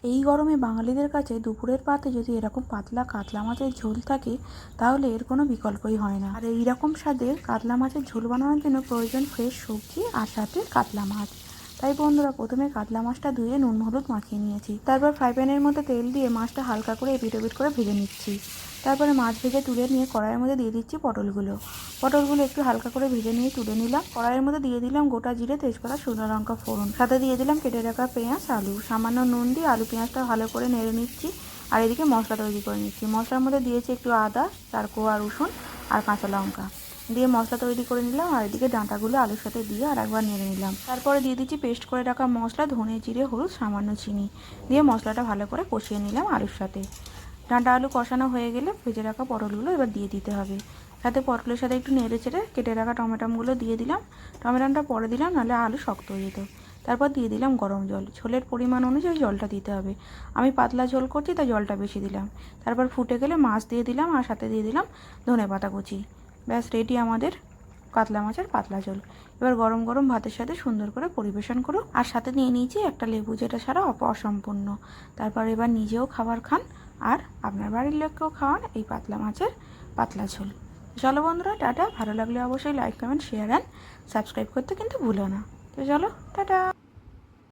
এই গরমে বাঙালিদের কাছে দুপুরের পাতে যদি এরকম পাতলা কাতলা মাছের ঝোল থাকে তাহলে এর কোনো বিকল্পই হয় না। আর এইরকম স্বাদে কাতলা মাছের ঝোল বানানোর জন্য প্রয়োজন ফ্রেশ সবজি আর সাথে কাতলা মাছ। তাই বন্ধুরা, প্রথমে কাতলা মাছটা ধুয়ে নুন হলুদ মাখিয়ে নিয়েছি। তারপর ফ্রাই প্যানের মধ্যে তেল দিয়ে মাছটা হালকা করে এপিট ওপিট করে ভেজে নিচ্ছি। তারপরে মাছ ভেজে তুলে নিয়ে কড়াইয়ের মধ্যে দিয়ে দিচ্ছি পটলগুলো একটু হালকা করে ভেজে নিয়ে তুলে নিলাম। কড়াইয়ের মধ্যে দিয়ে দিলাম গোটা জিরে, তেজপাতা, শুকনো লঙ্কা ফোড়ন, সাথে দিয়ে দিলাম কেটে রাখা পেঁয়াজ, আলু, সামান্য নুন দিয়ে আলু পেঁয়াজটা ভালো করে নেড়ে নিচ্ছি। আর এদিকে মশলা তৈরি করে নিচ্ছি। মশলার মধ্যে দিয়েছি একটু আদা, 4 কোয়া রসুন আর কাঁচা লঙ্কা দিয়ে মশলা তৈরি করে নিলাম। আর এদিকে ডাঁটাগুলো আলুর সাথে দিয়ে আর একবার নেড়ে নিলাম। তারপরে দিয়ে দিচ্ছি পেস্ট করে রাখা মশলা, ধনে জিরে হলুদ সামান্য চিনি দিয়ে মশলাটা ভালো করে কষিয়ে নিলাম আলুর সাথে। ডাঁটা আলু কষানো হয়ে গেলে ভেজে রাখা পটলগুলো এবার দিয়ে দিতে হবে। সাথে পটলের সাথে একটু নেড়ে চেড়ে কেটে রাখা টমেটোগুলো দিয়ে দিলাম। টমেটোটা পরে দিলাম, নাহলে আলু শক্ত হয়ে যেত। তারপর দিয়ে দিলাম গরম জল। ঝোলের পরিমাণ অনুযায়ী জলটা দিতে হবে। আমি পাতলা ঝোল করছি তাই জলটা বেশি দিলাম। তারপর ফুটে গেলে মাছ দিয়ে দিলাম আর সাথে দিয়ে দিলাম ধনেপাতা কুচি। ব্যাস রেডি আমাদের কাতলা মাছের পাতলা ঝোল। এবার গরম গরম ভাতের সাথে সুন্দর করে পরিবেশন করো। আর সাথে নিয়ে নিয়েছি একটা লেবু, যেটা ছাড়া অসম্পূর্ণ। তারপর এবার নিজেও খাবার খান আর আপনার বাড়ির লোককেও খাওয়ান এই পাতলা মাছের পাতলা ঝোল। চলো বন্ধুরা, টাটা। ভালো লাগলে অবশ্যই like comment share and subscribe করতে কিন্তু ভুলো না। তো চলো, টাটা।